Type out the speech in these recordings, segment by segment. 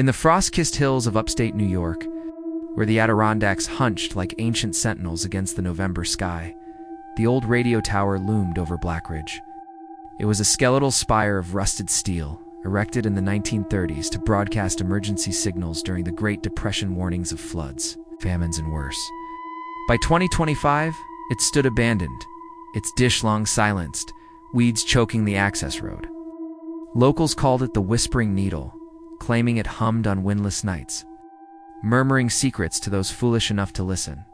In the frost-kissed hills of upstate New York, where the Adirondacks hunched like ancient sentinels against the November sky, the old radio tower loomed over Blackridge. It was a skeletal spire of rusted steel, erected in the 1930s to broadcast emergency signals during the Great Depression warnings of floods, famines, and worse. By 2025, it stood abandoned, its dish long silenced, weeds choking the access road. Locals called it the Whispering Needle, claiming it hummed on windless nights, murmuring secrets to those foolish enough to listen.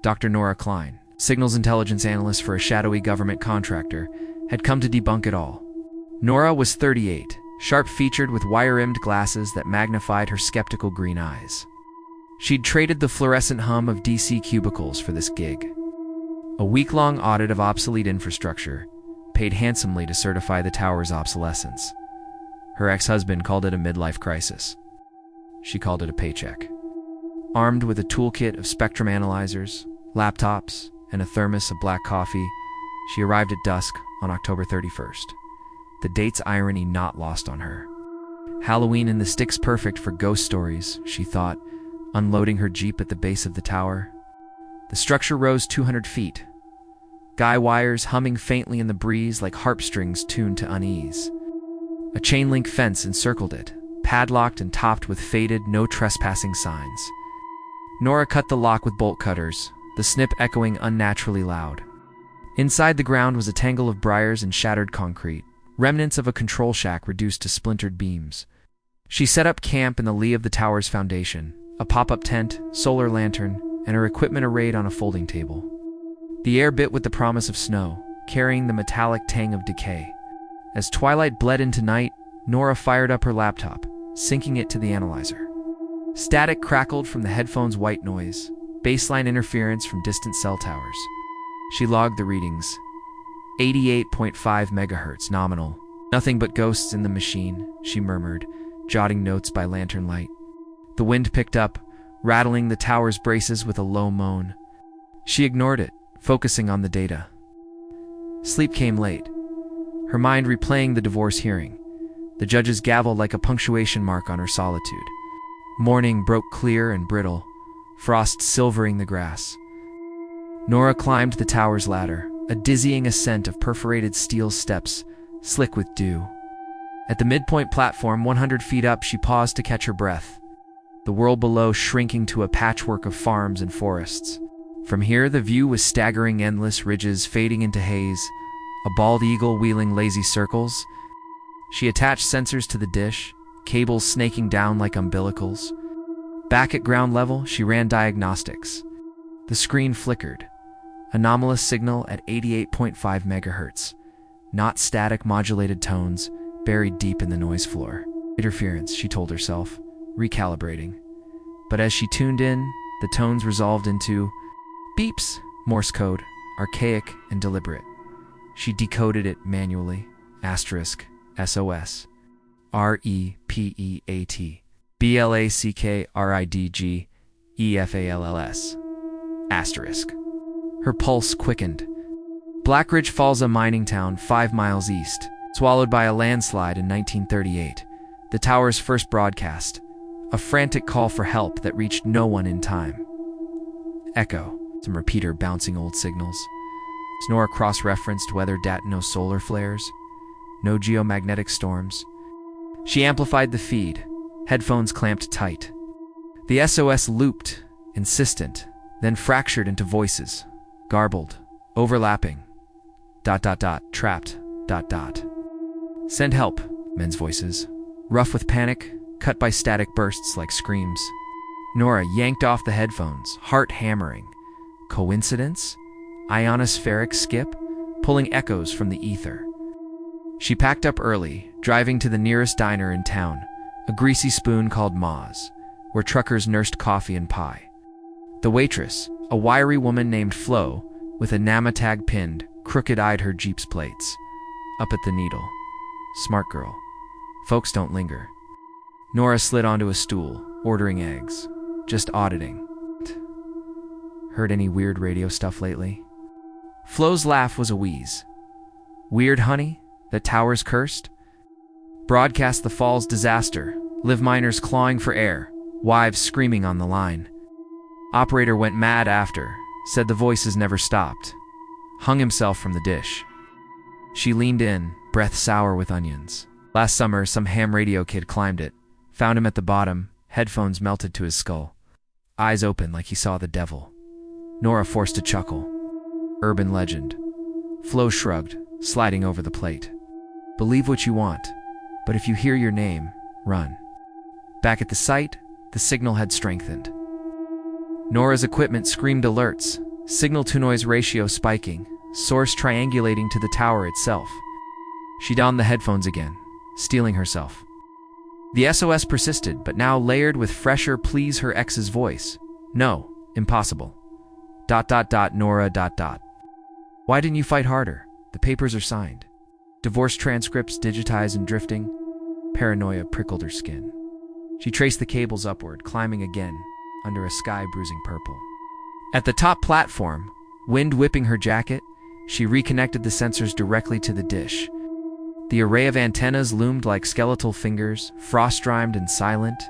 Dr. Nora Klein, signals intelligence analyst for a shadowy government contractor, had come to debunk it all. Nora was 38, sharp-featured with wire-rimmed glasses that magnified her skeptical green eyes. She'd traded the fluorescent hum of DC cubicles for this gig. A week-long audit of obsolete infrastructure, paid handsomely to certify the tower's obsolescence. Her ex-husband called it a midlife crisis. She called it a paycheck. Armed with a toolkit of spectrum analyzers, laptops, and a thermos of black coffee, she arrived at dusk on October 31st. The date's irony not lost on her. Halloween in the sticks, perfect for ghost stories, she thought, unloading her Jeep at the base of the tower. The structure rose 200 feet, guy wires humming faintly in the breeze like harp strings tuned to unease. A chain-link fence encircled it, padlocked and topped with faded, no trespassing signs. Nora cut the lock with bolt cutters, the snip echoing unnaturally loud. Inside the ground was a tangle of briars and shattered concrete, remnants of a control shack reduced to splintered beams. She set up camp in the lee of the tower's foundation, a pop-up tent, solar lantern, and her equipment arrayed on a folding table. The air bit with the promise of snow, carrying the metallic tang of decay. As twilight bled into night, Nora fired up her laptop, syncing it to the analyzer. Static crackled from the headphone's white noise, baseline interference from distant cell towers. She logged the readings. 88.5 megahertz nominal. Nothing but ghosts in the machine, she murmured, jotting notes by lantern light. The wind picked up, rattling the tower's braces with a low moan. She ignored it, focusing on the data. Sleep came late, her mind replaying the divorce hearing, the judge's gavel like a punctuation mark on her solitude. Morning broke clear and brittle, frost silvering the grass. Nora climbed the tower's ladder, a dizzying ascent of perforated steel steps, slick with dew. At the midpoint platform, 100 feet up, she paused to catch her breath, the world below shrinking to a patchwork of farms and forests. From here, the view was staggering, endless ridges fading into haze, a bald eagle wheeling lazy circles. She attached sensors to the dish, cables snaking down like umbilicals. Back at ground level, she ran diagnostics. The screen flickered. Anomalous signal at 88.5 megahertz. Not static modulated tones, buried deep in the noise floor. Interference, she told herself, recalibrating. But as she tuned in, the tones resolved into beeps, Morse code, archaic and deliberate. She decoded it manually. Asterisk, SOS, REPEAT, BLACKRIDG, EFALLS, asterisk. Her pulse quickened. Blackridge Falls, a mining town 5 miles east, swallowed by a landslide in 1938. The tower's first broadcast, a frantic call for help that reached no one in time. Echo, some repeater bouncing old signals. Nora cross-referenced weather data, no solar flares, no geomagnetic storms. She amplified the feed, headphones clamped tight. The SOS looped, insistent, then fractured into voices, garbled, overlapping. ... trapped, ... Send help, men's voices, rough with panic, cut by static bursts like screams. Nora yanked off the headphones, heart hammering. Coincidence? Ionospheric skip? Pulling echoes from the ether. She packed up early, driving to the nearest diner in town, a greasy spoon called Ma's, where truckers nursed coffee and pie. The waitress, a wiry woman named Flo, with a NAMA tag pinned, crooked-eyed her Jeep's plates. Up at the needle. Smart girl. Folks don't linger. Nora slid onto a stool, ordering eggs. Just auditing. Heard any weird radio stuff lately? Flo's laugh was a wheeze. Weird, honey? The tower's cursed? Broadcast the fall's disaster, Live miners clawing for air, wives screaming on the line. Operator went mad after, said the voices never stopped. Hung himself from the dish. She leaned in, breath sour with onions. Last summer, some ham radio kid climbed it, found him at the bottom, headphones melted to his skull. Eyes open like he saw the devil. Nora forced a chuckle. Urban legend. Flo shrugged, sliding over the plate. Believe what you want, but if you hear your name, run. Back at the site, the signal had strengthened. Nora's equipment screamed alerts, signal-to-noise ratio spiking, source triangulating to the tower itself. She donned the headphones again, steeling herself. The SOS persisted, but now layered with fresher please her ex's voice. No, impossible. ... Nora ... Why didn't you fight harder? The papers are signed. Divorce transcripts digitized and drifting. Paranoia prickled her skin. She traced the cables upward, climbing again, under a sky bruising purple. At the top platform, wind whipping her jacket, she reconnected the sensors directly to the dish. The array of antennas loomed like skeletal fingers, frost-rimed and silent.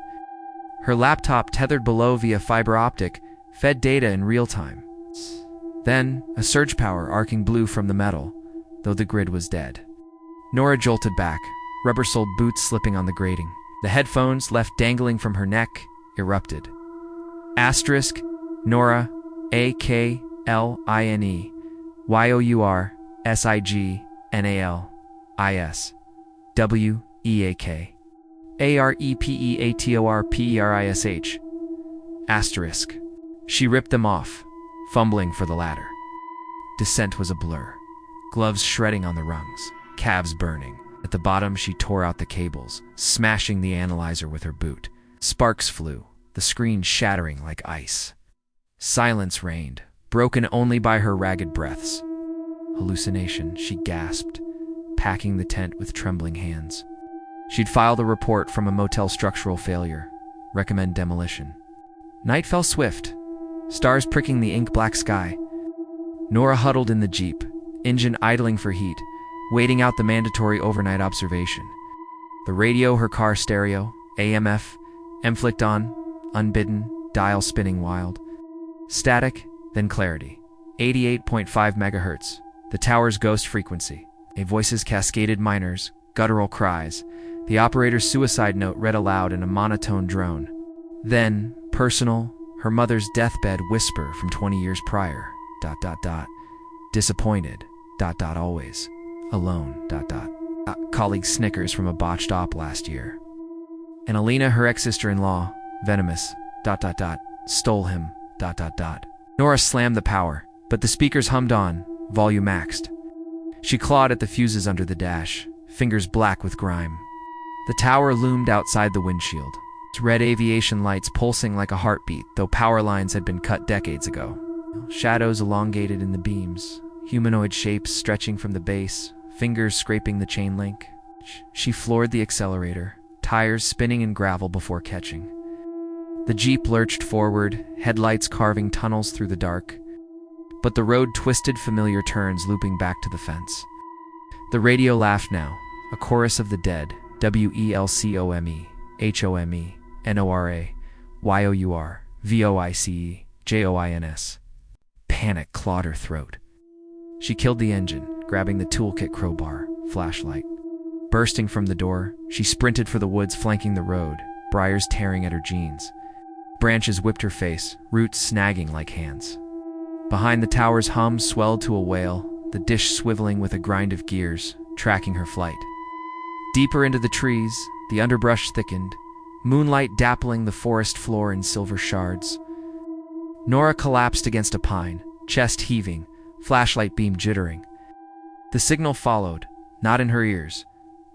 Her laptop, tethered below via fiber optic, fed data in real time. Then, a surge power arcing blue from the metal, though the grid was dead. Nora jolted back, rubber-soled boots slipping on the grating. The headphones, left dangling from her neck, erupted. Asterisk, Nora, AKLINE, YOURSIGNALIS, WEAK, AREPEATORPERISH. Asterisk. She ripped them off, fumbling for the ladder. Descent was a blur. Gloves shredding on the rungs, calves burning. At the bottom, she tore out the cables, smashing the analyzer with her boot. Sparks flew, the screen shattering like ice. Silence reigned, broken only by her ragged breaths. Hallucination, she gasped, packing the tent with trembling hands. She'd filed a report from a motel structural failure, recommend demolition. Night fell swift, stars pricking the ink-black sky. Nora huddled in the Jeep, engine idling for heat, waiting out the mandatory overnight observation. The radio, her car stereo, AMF, M-flicked on, unbidden, dial spinning wild. Static, then clarity. 88.5 megahertz, the tower's ghost frequency. Voices cascaded minors, guttural cries. The operator's suicide note read aloud in a monotone drone. Then, personal, her mother's deathbed whisper from 20 years prior. ... Disappointed. ... Always. Alone. ... Colleague snickers from a botched op last year. And Alina, her ex-sister-in-law, venomous. ... Stole him. ... Nora slammed the power, but the speakers hummed on, volume maxed. She clawed at the fuses under the dash, fingers black with grime. The tower loomed outside the windshield, its red aviation lights pulsing like a heartbeat, though power lines had been cut decades ago. Shadows elongated in the beams, humanoid shapes stretching from the base, fingers scraping the chain link. She floored the accelerator, tires spinning in gravel before catching. The Jeep lurched forward, headlights carving tunnels through the dark. But the road twisted familiar turns, looping back to the fence. The radio laughed now, a chorus of the dead. WELCOME, HOME, NORA, YOUR, VOICE, JOINS. Panic clawed her throat. She killed the engine, grabbing the toolkit crowbar, flashlight. Bursting from the door, she sprinted for the woods flanking the road, briars tearing at her jeans. Branches whipped her face, roots snagging like hands. Behind the tower's hum swelled to a wail, the dish swiveling with a grind of gears, tracking her flight. Deeper into the trees, the underbrush thickened, moonlight dappling the forest floor in silver shards. Nora collapsed against a pine, chest heaving, flashlight beam jittering. The signal followed, not in her ears,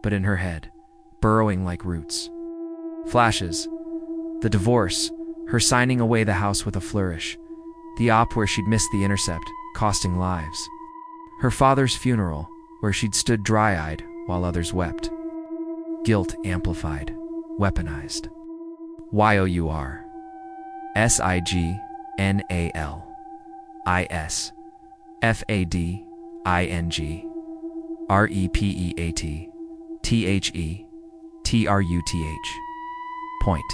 but in her head, burrowing like roots. Flashes. The divorce, her signing away the house with a flourish. The op where she'd missed the intercept, costing lives. Her father's funeral, where she'd stood dry-eyed while others wept. Guilt amplified, weaponized. YOUR SIGNALIS FADING REPEAT THETRUth Point.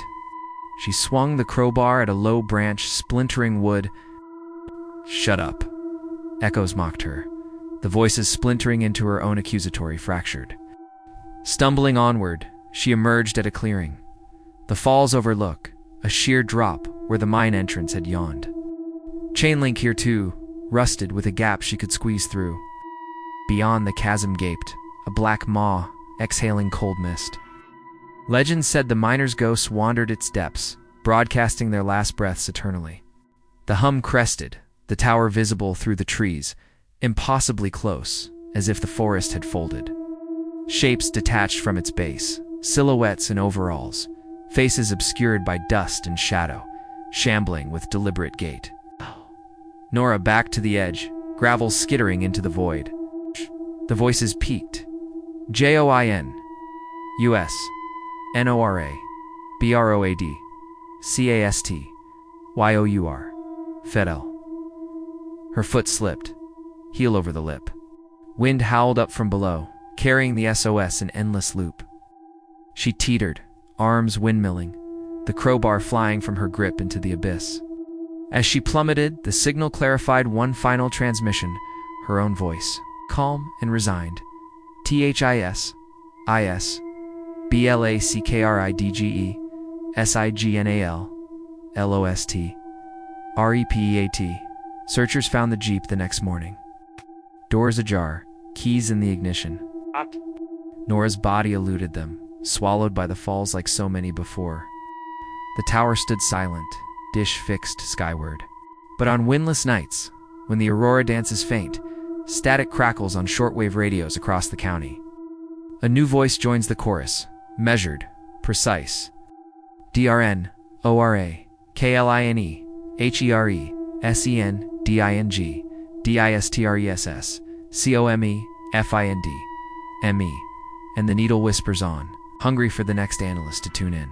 She swung the crowbar at a low branch, splintering wood. Shut up. Echoes mocked her, the voices splintering into her own accusatory fractured. Stumbling onward, she emerged at a clearing. The falls overlook, a sheer drop where the mine entrance had yawned. Chain link here too, rusted with a gap she could squeeze through. Beyond, the chasm gaped, a black maw, exhaling cold mist. Legend said the miners' ghosts wandered its depths, broadcasting their last breaths eternally. The hum crested, the tower visible through the trees, impossibly close, as if the forest had folded. Shapes detached from its base, silhouettes in overalls, faces obscured by dust and shadow, shambling with deliberate gait. Nora backed to the edge, gravel skittering into the void. The voices peaked. Join. US. Nora. Broad. Cast. Your. Fedel. Her foot slipped, heel over the lip. Wind howled up from below, carrying the SOS in endless loop. She teetered, arms windmilling, the crowbar flying from her grip into the abyss. As she plummeted, the signal clarified one final transmission, her own voice, calm and resigned. THIS, IS, BLACKRIDGE, SIGNAL, LOST, REPEAT. Searchers found the Jeep the next morning. Doors ajar, keys in the ignition. Nora's body eluded them, swallowed by the falls like so many before. The tower stood silent, dish fixed skyward. But on windless nights, when the aurora dances faint, static crackles on shortwave radios across the county. A new voice joins the chorus, measured, precise. DRN, ORA, KLINE, HERE, SEN, DING, DISTRESS, COME, FIND, ME, and the needle whispers on, hungry for the next analyst to tune in.